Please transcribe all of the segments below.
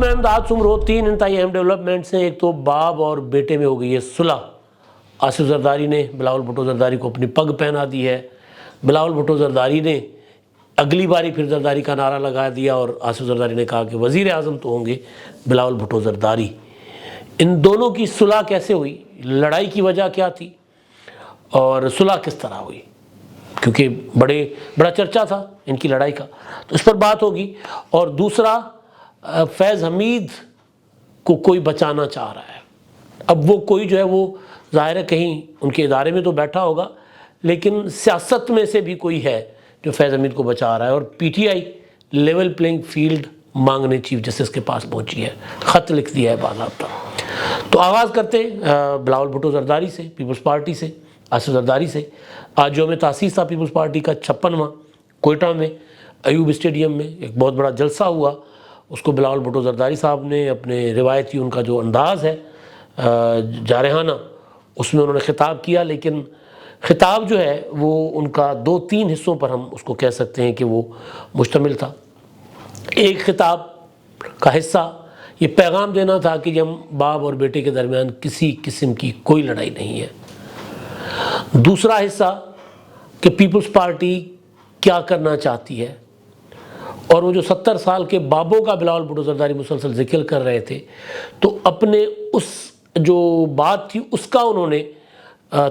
میں امداد سمرو 3 انتہائی اہم ڈیولپمنٹس ہیں۔ ایک تو باب اور بیٹے میں ہو گئی ہے صلح۔ آصف زرداری نے بلاول بھٹو زرداری کو اپنی پگ پہنا دی ہے۔ بلاول بھٹو زرداری نے اگلی باری پھر زرداری کا نعرہ لگا دیا اور آصف زرداری نے کہا کہ وزیر اعظم تو ہوں گے بلاول بھٹو زرداری۔ ان دونوں کی صلح کیسے ہوئی، لڑائی کی وجہ کیا تھی اور صلح کس طرح ہوئی، کیونکہ بڑا چرچا تھا ان کی لڑائی کا، تو اس پر بات ہوگی۔ اور دوسرا، فیض حمید کو کوئی بچانا چاہ رہا ہے۔ اب وہ کوئی جو ہے وہ ظاہر ہے کہیں ان کے ادارے میں تو بیٹھا ہوگا، لیکن سیاست میں سے بھی کوئی ہے جو فیض حمید کو بچا رہا ہے، اور P T I level playing field مانگنے چیف جسٹس کے پاس پہنچی ہے، خط لکھ دیا ہے باضابطہ۔ تو آغاز کرتے ہیں بلاول بھٹو زرداری سے، پیپلز پارٹی سے، آصف زرداری سے۔ آج یوم تاسیس تھا پیپلز پارٹی کا 56واں، کوئٹہ میں ایوب اسٹیڈیم میں ایک بہت بڑا جلسہ ہوا۔ اس کو بلاول بھٹو زرداری صاحب نے اپنے روایتی ان کا جو انداز ہے جارحانہ، اس میں انہوں نے خطاب کیا، لیکن خطاب جو ہے وہ ان کا 2-3 حصوں پر ہم اس کو کہہ سکتے ہیں کہ وہ مشتمل تھا۔ ایک خطاب کا حصہ یہ پیغام دینا تھا کہ ہم باپ اور بیٹے کے درمیان کسی قسم کی کوئی لڑائی نہیں ہے۔ دوسرا حصہ کہ پیپلز پارٹی کیا کرنا چاہتی ہے، اور وہ جو 70 سال کے بابوں کا بلاول بھٹو زرداری مسلسل ذکر کر رہے تھے، تو اپنے اس جو بات تھی اس کا انہوں نے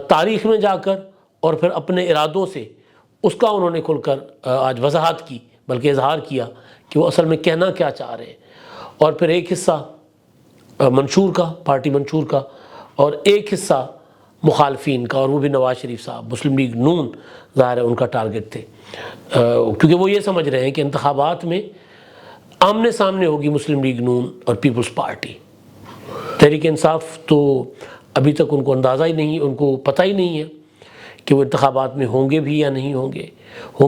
تاریخ میں جا کر اور پھر اپنے ارادوں سے اس کا انہوں نے کھل کر آج وضاحت کی، بلکہ اظہار کیا کہ وہ اصل میں کہنا کیا چاہ رہے ہیں۔ اور پھر ایک حصہ منشور کا، پارٹی منشور کا، اور ایک حصہ مخالفین کا، اور وہ بھی نواز شریف صاحب، مسلم لیگ نون ظاہر ہے ان کا ٹارگٹ تھے، کیونکہ وہ یہ سمجھ رہے ہیں کہ انتخابات میں آمنے سامنے ہوگی مسلم لیگ نون اور پیپلز پارٹی۔ تحریک انصاف تو ابھی تک ان کو اندازہ ہی نہیں، ان کو پتہ ہی نہیں ہے کہ وہ انتخابات میں ہوں گے بھی یا نہیں ہوں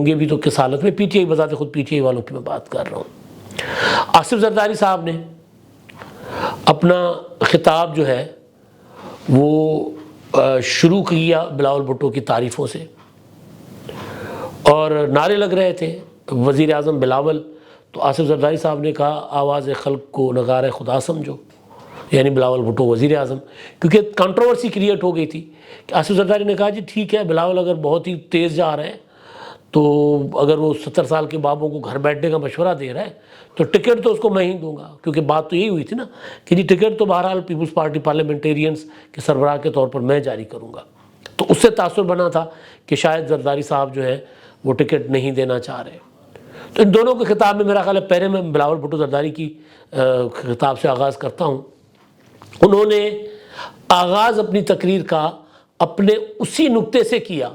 گے بھی تو کس حالت میں۔ پی ٹی آئی بذات خود پی ٹی آئی والوں کی میں بات کر رہا ہوں۔ آصف زرداری صاحب نے اپنا خطاب جو ہے وہ شروع کیا بلاول بھٹو کی تعریفوں سے، اور نعرے لگ رہے تھے وزیر اعظم بلاول، تو آصف زرداری صاحب نے کہا آواز خلق کو نگار خدا سمجھو، یعنی بلاول بھٹو وزیر اعظم، کیونکہ کنٹروورسی کریٹ ہو گئی تھی کہ آصف زرداری نے کہا جی ٹھیک ہے بلاول اگر بہت ہی تیز جا رہے ہیں، تو اگر وہ 70 سال کے بابوں کو گھر بیٹھنے کا مشورہ دے رہا ہے تو ٹکٹ تو اس کو میں ہی دوں گا، کیونکہ بات تو یہی ہوئی تھی نا کہ جی ٹکٹ تو بہرحال پیپلز پارٹی پارلیمنٹیرینز کے سربراہ کے طور پر میں جاری کروں گا۔ تو اس سے تاثر بنا تھا کہ شاید زرداری صاحب جو ہے وہ ٹکٹ نہیں دینا چاہ رہے۔ تو ان دونوں کے خطاب میں میرا خیال ہے پہلے میں بلاول بھٹو زرداری کی خطاب سے آغاز کرتا ہوں۔ انہوں نے آغاز اپنی تقریر کا اپنے اسی نقطے سے کیا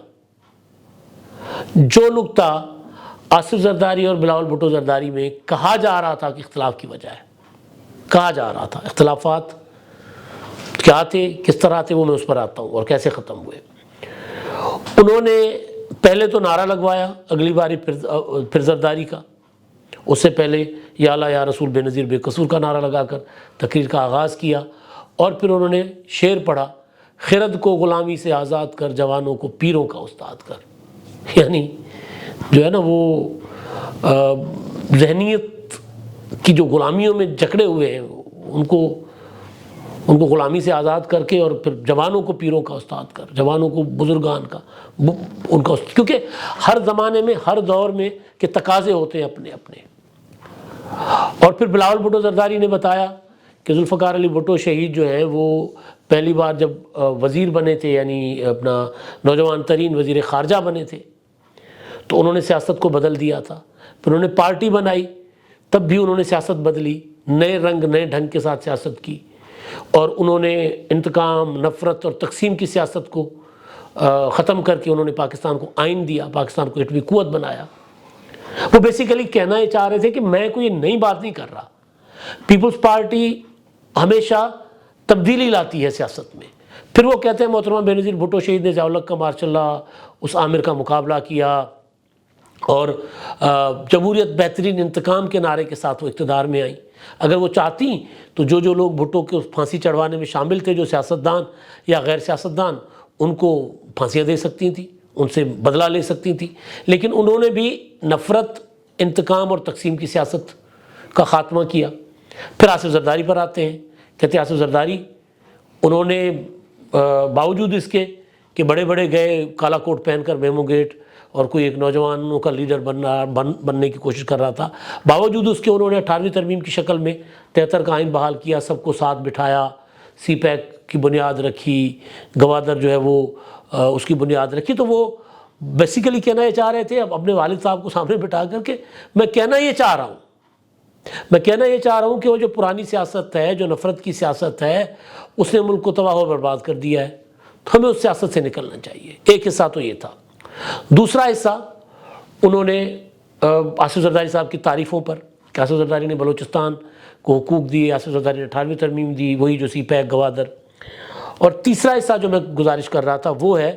جو نقطہ آصف زرداری اور بلاول بھٹو زرداری میں کہا جا رہا تھا کہ اختلاف کی وجہ ہے، کہا جا رہا تھا اختلافات کیا تھے، کس طرح تھے، وہ میں اس پر آتا ہوں اور کیسے ختم ہوئے۔ انہوں نے پہلے تو نعرہ لگوایا اگلی باری پھر زرداری کا، اس سے پہلے یا اللہ یا رسول بے نظیر بے قصور کا نعرہ لگا کر تقریر کا آغاز کیا، اور پھر انہوں نے شعر پڑھا، خرد کو غلامی سے آزاد کر، جوانوں کو پیروں کا استاد کر۔ یعنی جو ہے نا وہ ذہنیت کی جو غلامیوں میں جکڑے ہوئے ہیں ان کو غلامی سے آزاد کر کے، اور پھر جوانوں کو پیروں کا استاد کر، جوانوں کو بزرگان کا ان کا، کیونکہ ہر زمانے میں ہر دور میں کے تقاضے ہوتے ہیں اپنے اپنے۔ اور پھر بلاول بھٹو زرداری نے بتایا کہ ذوالفقار علی بھٹو شہید جو ہیں وہ پہلی بار جب وزیر بنے تھے، یعنی اپنا نوجوان ترین وزیر خارجہ بنے تھے، تو انہوں نے سیاست کو بدل دیا تھا۔ پھر انہوں نے پارٹی بنائی، تب بھی انہوں نے سیاست بدلی، نئے رنگ نئے ڈھنگ کے ساتھ سیاست کی، اور انہوں نے انتقام، نفرت اور تقسیم کی سیاست کو ختم کر کے انہوں نے پاکستان کو آئین دیا، پاکستان کو ایٹمی قوت بنایا۔ وہ بیسیکلی کہنا یہ چاہ رہے تھے کہ میں کوئی نئی بات نہیں کر رہا، پیپلز پارٹی ہمیشہ تبدیلی لاتی ہے سیاست میں۔ پھر وہ کہتے ہیں محترمہ بے نظیر بھٹو شہید نے ضیاء الحق کا ماشاء اللہ اس عامر کا مقابلہ کیا، اور جمہوریت بہترین انتقام کے نعرے کے ساتھ وہ اقتدار میں آئیں۔ اگر وہ چاہتی تو جو لوگ بھٹو کے پھانسی چڑھوانے میں شامل تھے، جو سیاستدان یا غیر سیاستدان، ان کو پھانسیاں دے سکتی تھیں، ان سے بدلہ لے سکتی تھیں، لیکن انہوں نے بھی نفرت، انتقام اور تقسیم کی سیاست کا خاتمہ کیا۔ پھر آصف زرداری پر آتے ہیں، کہتے ہیں آصف زرداری انہوں نے باوجود اس کے کہ بڑے بڑے گئے کالا کوٹ پہن کر میمو گیٹ اور کوئی ایک نوجوانوں کا لیڈر بننے کی کوشش کر رہا تھا، باوجود اس کے انہوں نے 18ویں ترمیم کی شکل میں 73 کا آئین بحال کیا، سب کو ساتھ بٹھایا، سی پیک کی بنیاد رکھی، گوادر جو ہے وہ اس کی بنیاد رکھی۔ تو وہ بیسیکلی کہنا یہ چاہ رہے تھے، اب اپنے والد صاحب کو سامنے بٹھا کر کے میں کہنا یہ چاہ رہا ہوں کہ وہ جو پرانی سیاست ہے، جو نفرت کی سیاست ہے، اس نے ملک کو تباہ و برباد کر دیا ہے، تو ہمیں اس سیاست سے نکلنا چاہیے۔ ایک حصہ تو یہ تھا۔ دوسرا حصہ انہوں نے آصف زرداری صاحب کی تعریفوں پر کہ آصف زرداری نے بلوچستان کو حقوق دیے، آصف زرداری نے 18ویں ترمیم دی، وہی جو سی پیک گوادر۔ اور تیسرا حصہ جو میں گزارش کر رہا تھا وہ ہے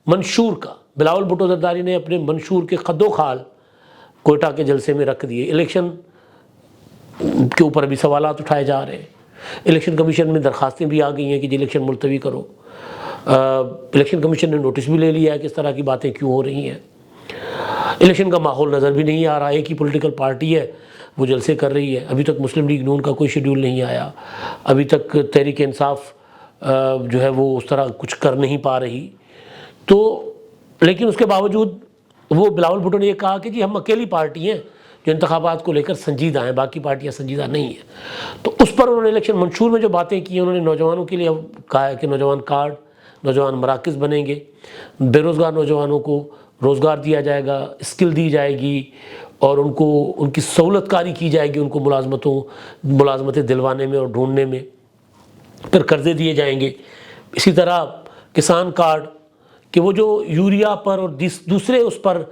منشور کا۔ بلاول بھٹو زرداری نے اپنے منشور کے خد و خال کوئٹہ کے جلسے میں رکھ دیے۔ الیکشن کے اوپر بھی سوالات اٹھائے جا رہے ہیں، الیکشن کمیشن میں درخواستیں بھی آ گئی ہیں کہ جی الیکشن ملتوی کرو۔ الیکشن کمیشن نے نوٹس بھی لے لیا ہے کہ اس طرح کی باتیں کیوں ہو رہی ہیں۔ الیکشن کا ماحول نظر بھی نہیں آ رہا، ایک ہی پولیٹیکل پارٹی ہے وہ جلسے کر رہی ہے، ابھی تک مسلم لیگ نون کا کوئی شیڈیول نہیں آیا، ابھی تک تحریک انصاف جو ہے وہ اس طرح کچھ کر نہیں پا رہی۔ تو لیکن اس کے باوجود وہ بلاول بھٹو نے یہ کہا کہ جی ہم اکیلی پارٹی ہیں جو انتخابات کو لے کر سنجیدہ ہیں، باقی پارٹیاں سنجیدہ نہیں ہیں۔ تو اس پر انہوں نے الیکشن منشور میں جو باتیں کی، انہوں نے نوجوانوں کے لیے کہا ہے کہ نوجوان کارڈ، نوجوان مراکز بنیں گے، بے روزگار نوجوانوں کو روزگار دیا جائے گا، اسکل دی جائے گی، اور ان کی سہولت کاری کی جائے گی، ان کو ملازمتیں دلوانے میں اور ڈھونڈنے میں، پھر قرضے دیے جائیں گے۔ اسی طرح کسان کارڈ کہ وہ جو یوریا پر اور دوسرے اس پر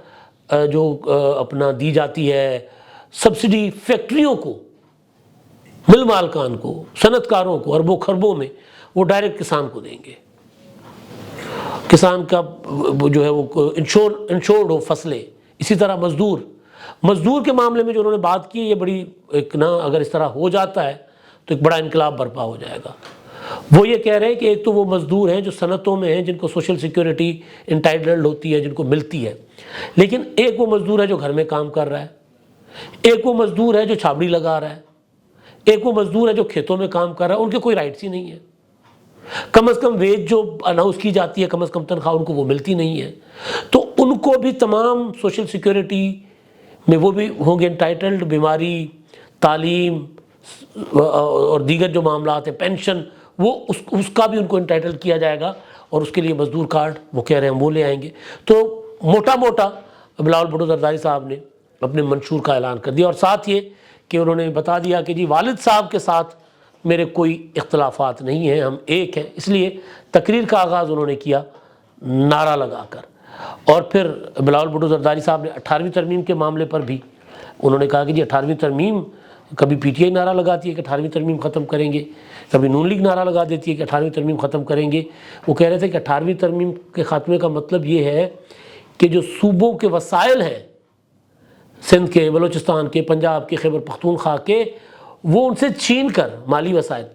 جو اپنا دی جاتی ہے سبسڈی، فیکٹریوں کو، مل مالکان کو، صنعت کاروں کو اربوں خربوں میں، وہ ڈائریکٹ کسان کو دیں گے۔ کسان کا جو ہے وہ انشورڈ ہو فصلیں۔ اسی طرح مزدور کے معاملے میں جو انہوں نے بات کی، یہ بڑی ایک اگر اس طرح ہو جاتا ہے تو ایک بڑا انقلاب برپا ہو جائے گا۔ وہ یہ کہہ رہے ہیں کہ ایک تو وہ مزدور ہیں جو صنعتوں میں ہیں، جن کو سوشل سیکیورٹی انٹائٹلڈ ہوتی ہے، جن کو ملتی ہے، لیکن ایک وہ مزدور ہے جو گھر میں کام کر رہا ہے، ایک وہ مزدور ہے جو چھابڑی لگا رہا ہے، ایک وہ مزدور ہے جو کھیتوں میں کام کر رہا ہے۔ ان کے کوئی رائٹس ہی نہیں ہے، کم از کم ویج جو اناؤنس کی جاتی ہے، کم از کم تنخواہ ان کو وہ ملتی نہیں ہے۔ تو ان کو بھی تمام سوشل سیکیورٹی میں وہ بھی ہوں گے انٹائٹلڈ، بیماری، تعلیم اور دیگر جو معاملات ہیں، پینشن، وہ اس کا بھی ان کو انٹائٹل کیا جائے گا، اور اس کے لیے مزدور کارڈ وہ کہہ رہے ہیں وہ لے آئیں گے۔ تو موٹا بلاول بھٹو زرداری صاحب نے اپنے منشور کا اعلان کر دیا، اور ساتھ یہ کہ انہوں نے بتا دیا کہ جی والد صاحب کے ساتھ میرے کوئی اختلافات نہیں ہیں، ہم ایک ہیں۔ اس لیے تقریر کا آغاز انہوں نے کیا نعرہ لگا کر، اور پھر بلاول بھٹو زرداری صاحب نے 18ویں ترمیم کے معاملے پر بھی انہوں نے کہا کہ جی 18ویں ترمیم، کبھی پی ٹی آئی نعرہ لگاتی ہے کہ 18ویں ترمیم ختم کریں گے، کبھی نون لیگ نعرہ لگا دیتی ہے کہ 18ویں ترمیم ختم کریں گے۔ وہ کہہ رہے تھے کہ 18ویں ترمیم کے خاتمے کا مطلب یہ ہے کہ جو صوبوں کے وسائل ہیں، سندھ کے، بلوچستان کے، پنجاب کے، خیبر پختونخوا کے، وہ ان سے چھین کر مالی وسائل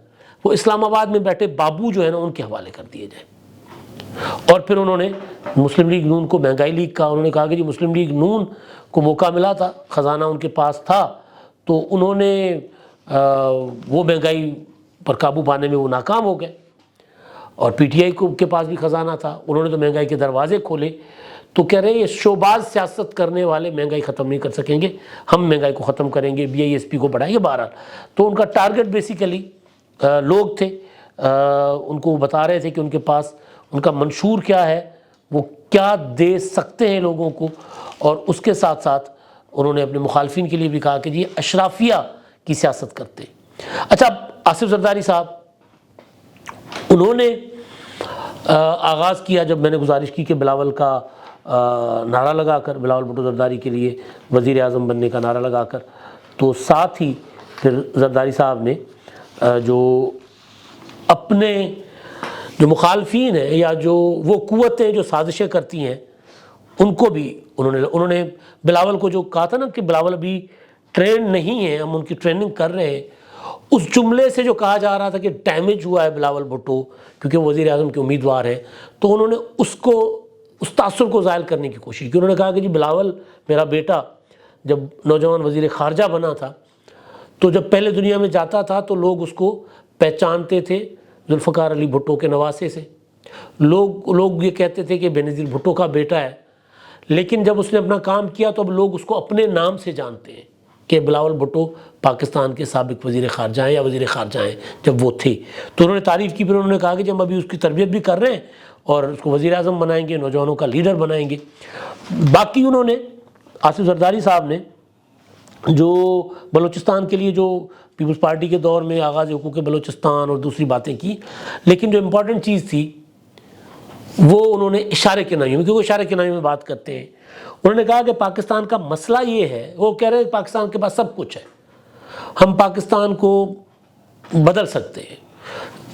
وہ اسلام آباد میں بیٹھے بابو جو ہے نا ان کے حوالے کر دیے جائیں۔ اور پھر انہوں نے مسلم لیگ نون کو مہنگائی لیگ کا، انہوں نے کہا کہ جی مسلم لیگ نون کو موقع ملا تھا، خزانہ ان کے پاس تھا، تو انہوں نے وہ مہنگائی پر قابو پانے میں وہ ناکام ہو گئے، اور پی ٹی آئی کے پاس بھی خزانہ تھا، انہوں نے تو مہنگائی کے دروازے کھولے۔ تو کہہ رہے ہیں یہ شوباز سیاست کرنے والے مہنگائی ختم نہیں کر سکیں گے، ہم مہنگائی کو ختم کریں گے، BISP کو بڑھائیں گے۔ بہرحال تو ان کا ٹارگٹ بیسیکلی لوگ تھے، ان کو بتا رہے تھے کہ ان کے پاس ان کا منشور کیا ہے، وہ کیا دے سکتے ہیں لوگوں کو، اور اس کے ساتھ ساتھ انہوں نے اپنے مخالفین کے لیے بھی کہا کہ جی اشرافیہ کی سیاست کرتے۔ اچھا، آصف زرداری صاحب انہوں نے آغاز کیا، جب میں نے گزارش کی کہ بلاول کا نعرہ لگا کر، بلاول بھٹو زرداری کے لیے وزیر اعظم بننے کا نعرہ لگا کر، تو ساتھ ہی پھر زرداری صاحب نے جو اپنے جو مخالفین ہیں یا جو وہ قوتیں جو سازشیں کرتی ہیں ان کو بھی انہوں نے بلاول کو جو کہا تھا نا کہ بلاول ابھی ٹرینڈ نہیں ہے، ہم ان کی ٹریننگ کر رہے ہیں، اس جملے سے جو کہا جا رہا تھا کہ ڈیمیج ہوا ہے بلاول بھٹو کیونکہ وہ وزیر اعظم کے امیدوار ہیں، تو انہوں نے اس تاثر کو زائل کرنے کی کوشش کی۔ انہوں نے کہا کہ جی بلاول میرا بیٹا جب نوجوان وزیر خارجہ بنا تھا تو جب پہلے دنیا میں جاتا تھا تو لوگ اس کو پہچانتے تھے ذوالفقار علی بھٹو کے نواسے سے، لوگ یہ کہتے تھے کہ بے نظیر بھٹو کا بیٹا ہے، لیکن جب اس نے اپنا کام کیا تو اب لوگ اس کو اپنے نام سے جانتے ہیں کہ بلاول بھٹو پاکستان کے سابق وزیر خارجہ ہیں یا وزیر خارجہ ہیں جب وہ تھے۔ تو انہوں نے تعریف کی، پھر انہوں نے کہا کہ جب ابھی اس کی تربیت بھی کر رہے ہیں اور اس کو وزیر اعظم بنائیں گے، نوجوانوں کا لیڈر بنائیں گے۔ باقی انہوں نے آصف زرداری صاحب نے جو بلوچستان کے لیے جو پیپلز پارٹی کے دور میں آغاز حقوق بلوچستان اور دوسری باتیں کی، لیکن جو امپورٹنٹ چیز تھی وہ انہوں نے اشارے کنائیوں میں، کیونکہ اشارے کنائیوں میں بات کرتے ہیں، انہوں نے کہا کہ پاکستان کا مسئلہ یہ ہے، وہ کہہ رہے ہیں پاکستان کے پاس سب کچھ ہے، ہم پاکستان کو بدل سکتے ہیں۔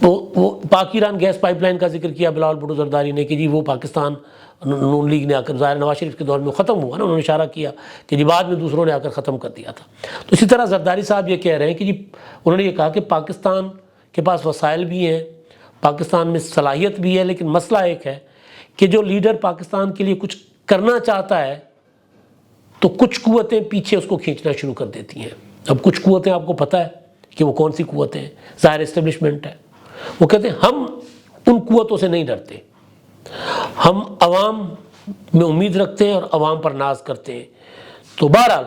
وہ پاک ایران گیس پائپ لائن کا ذکر کیا بلاول بھٹو زرداری نے کہ جی وہ پاکستان نون لیگ نے آ کر، ظاہر نواز شریف کے دور میں ختم ہوا نا، انہوں نے اشارہ کیا کہ جی بعد میں دوسروں نے آ کر ختم کر دیا تھا۔ تو اسی طرح زرداری صاحب یہ کہہ رہے ہیں کہ جی انہوں نے یہ کہا کہ پاکستان کے پاس وسائل بھی ہیں، پاکستان میں صلاحیت بھی ہے، لیکن مسئلہ ایک ہے کہ جو لیڈر پاکستان کے لیے کچھ کرنا چاہتا ہے تو کچھ قوتیں پیچھے اس کو کھینچنا شروع کر دیتی ہیں۔ اب کچھ قوتیں آپ کو پتہ ہے کہ وہ کون سی قوتیں ہیں، ظاہر اسٹیبلشمنٹ ہے۔ وہ کہتے ہیں ہم ان قوتوں سے نہیں ڈرتے، ہم عوام میں امید رکھتے ہیں اور عوام پر ناز کرتے ہیں۔ تو بہرحال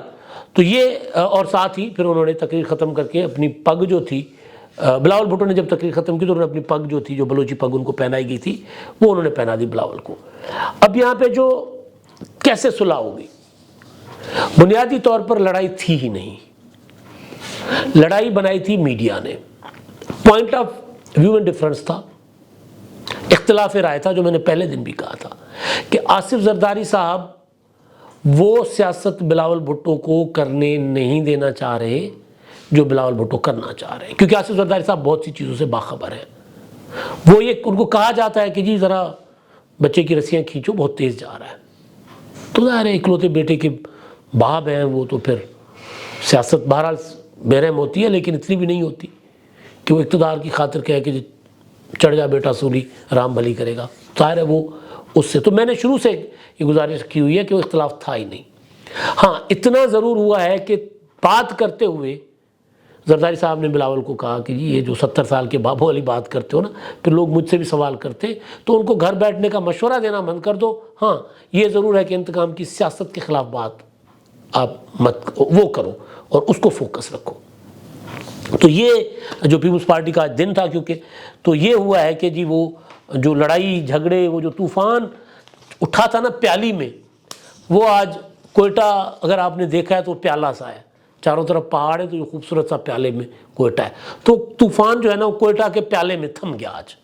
تو یہ، اور ساتھ ہی پھر انہوں نے تقریر ختم کر کے اپنی پگ جو تھی، بلاول بھٹو نے جب تقریر ختم کی تو انہوں نے اپنی پگ جو تھی، جو بلوچی پگ ان کو پہنائی گئی تھی، وہ انہوں نے پہنا دی بلاول کو۔ اب یہاں پہ جو کیسے صلح ہوگی، بنیادی طور پر لڑائی تھی ہی نہیں، لڑائی بنائی تھی میڈیا نے، پوائنٹ آف ویو میں ڈفرنس تھا، اختلاف رائے تھا، جو میں نے پہلے دن بھی کہا تھا کہ آصف زرداری صاحب وہ سیاست بلاول بھٹو کو کرنے نہیں دینا چاہ رہے جو بلاول بھٹو کرنا چاہ رہے ہیں، کیونکہ آصف زرداری صاحب بہت سی چیزوں سے باخبر ہیں۔ وہ یہ ان کو کہا جاتا ہے کہ جی ذرا بچے کی رسیاں کھینچو، بہت تیز جا رہا ہے، تو ظاہر ہے اکلوتے بیٹے کے باپ ہیں وہ، تو پھر سیاست بہرحال بےرحم ہوتی ہے، لیکن اتنی بھی نہیں ہوتی کہ وہ اقتدار کی خاطر کہے کہ چڑھ جا بیٹا سولی، رام بھلی کرے گا، ظاہر ہے وہ اس سے۔ تو میں نے شروع سے یہ گزارش کی ہوئی ہے کہ وہ اختلاف تھا ہی نہیں۔ ہاں اتنا ضرور ہوا ہے کہ بات کرتے ہوئے زرداری صاحب نے بلاول کو کہا کہ جی یہ جو 70 سال کے بابوں والی بات کرتے ہو نا، پھر لوگ مجھ سے بھی سوال کرتے تو ان کو گھر بیٹھنے کا مشورہ دینا بند کر دو، ہاں یہ ضرور ہے کہ انتقام کی سیاست کے خلاف بات آپ مت وہ کرو اور اس کو فوکس رکھو۔ تو یہ جو پیپلز پارٹی کا دن تھا، کیونکہ تو یہ ہوا ہے کہ جی وہ جو لڑائی جھگڑے، وہ جو طوفان اٹھا تھا نا پیالی میں، وہ آج کوئٹہ اگر آپ نے دیکھا ہے تو پیالہ سا ہے، چاروں طرف پہاڑ ہے، تو یہ خوبصورت سا پیالے میں کوئٹہ ہے۔ تو طوفان جو ہے نا وہ کوئٹہ کے پیالے میں تھم گیا آج۔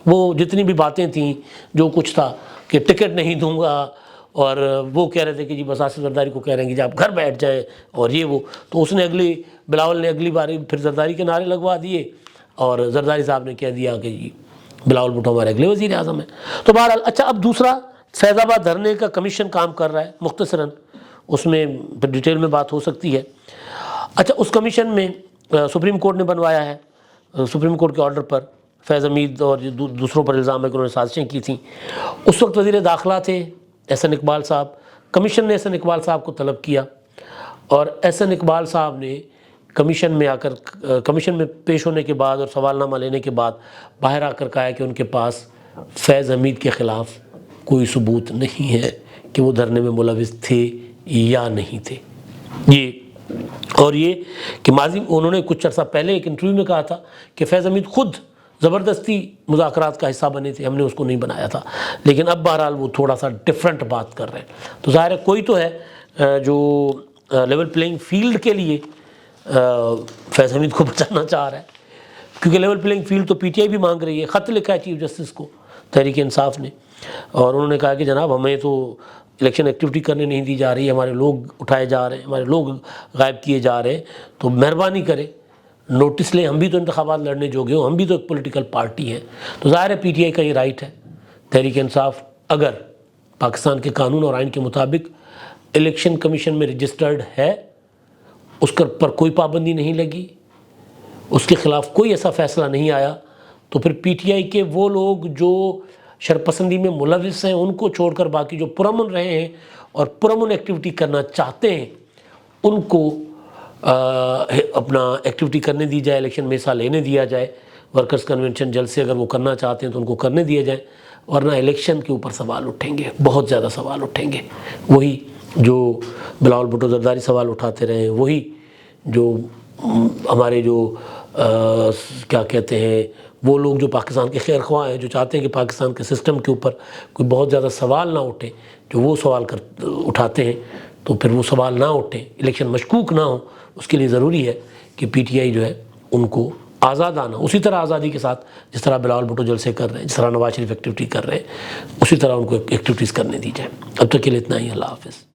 وہ جتنی بھی باتیں تھیں، جو کچھ تھا کہ ٹکٹ نہیں دوں گا، اور وہ کہہ رہے تھے کہ جی بس آصف زرداری کو کہہ رہے ہیں کہ جی آپ گھر بیٹھ جائیں، اور یہ وہ، تو اس نے بلاول نے اگلی بار پھر زرداری کے نعرے لگوا دیے، اور زرداری صاحب نے کہہ دیا کہ جی بلاول بھٹو ہمارے اگلے وزیر اعظم ہیں۔ تو بہرحال اچھا، اب دوسرا فیض آباد دھرنے کا کمیشن کام کر رہا ہے، مختصراً اس میں پھر ڈیٹیل میں بات ہو سکتی ہے۔ اچھا، اس کمیشن میں سپریم کورٹ نے بنوایا ہے، سپریم کورٹ کے آرڈر پر فیض حمید اور دوسروں پر الزام ہے کہ انہوں نے سازشیں کی تھیں۔ اس وقت وزیر داخلہ تھے احسن اقبال صاحب، کمیشن نے احسن اقبال صاحب کو طلب کیا، اور احسن اقبال صاحب نے کمیشن میں آ کر، کمیشن میں پیش ہونے کے بعد اور سوال نامہ لینے کے بعد باہر آ کر کہا کہ ان کے پاس فیض حمید کے خلاف کوئی ثبوت نہیں ہے کہ وہ دھرنے میں ملوث تھے یا نہیں تھے۔ اور یہ کہ ماضی انہوں نے کچھ عرصہ پہلے ایک انٹرویو میں کہا تھا کہ فیض حمید خود زبردستی مذاکرات کا حصہ بنے تھے، ہم نے اس کو نہیں بنایا تھا، لیکن اب بہرحال وہ تھوڑا سا ڈیفرنٹ بات کر رہے ہیں۔ تو ظاہر ہے کوئی تو ہے جو لیول پلینگ فیلڈ کے لیے فیض حمید کو بچانا چاہ رہا ہے، کیونکہ لیول پلینگ فیلڈ تو پی ٹی آئی بھی مانگ رہی ہے، خط لکھا ہے چیف جسٹس کو تحریک انصاف نے، اور انہوں نے کہا کہ جناب ہمیں تو الیکشن ایکٹیویٹی کرنے نہیں دی جا رہی ہے، ہمارے لوگ اٹھائے جا رہے ہیں، ہمارے لوگ غائب کیے جا رہے ہیں، تو مہربانی کریں نوٹس لیں، ہم بھی تو انتخابات لڑنے جوگے ہوں، ہم بھی تو ایک پولیٹیکل پارٹی ہیں۔ تو ظاہر ہے پی ٹی آئی کا یہ رائٹ ہے، تحریک انصاف اگر پاکستان کے قانون اور آئین کے مطابق الیکشن کمیشن میں رجسٹرڈ ہے، اس پر کوئی پابندی نہیں لگی، اس کے خلاف کوئی ایسا فیصلہ نہیں آیا، تو پھر پی ٹی آئی کے وہ لوگ جو شرپسندی میں ملوث ہیں ان کو چھوڑ کر باقی جو پرامن رہے ہیں اور پرامن ایکٹیویٹی کرنا چاہتے ہیں ان کو اپنا ایکٹیویٹی کرنے دی جائے، الیکشن میں حصہ لینے دیا جائے، ورکرز کنونشن جلد سے اگر وہ کرنا چاہتے ہیں تو ان کو کرنے دیا جائے، ورنہ الیکشن کے اوپر سوال اٹھیں گے، بہت زیادہ سوال اٹھیں گے، وہی جو بلاول بھٹو زرداری سوال اٹھاتے رہے ہیں، وہی جو ہمارے جو کیا کہتے ہیں وہ لوگ جو پاکستان کے خیر خواہ ہیں، جو چاہتے ہیں کہ پاکستان کے سسٹم کے اوپر کوئی بہت زیادہ سوال نہ اٹھے، جو وہ سوال اٹھاتے ہیں تو پھر وہ سوال نہ اٹھیں، الیکشن مشکوک نہ ہو، اس کے لیے ضروری ہے کہ پی ٹی آئی جو ہے ان کو آزادانہ، اسی طرح آزادی کے ساتھ جس طرح بلاول بھٹو جلسے کر رہے ہیں، جس طرح نواز شریف ایکٹیویٹی کر رہے ہیں، اسی طرح ان کو ایکٹیویٹیز کرنے دی جائے۔ اب تک کے لیے اتنا ہی، اللہ حافظ۔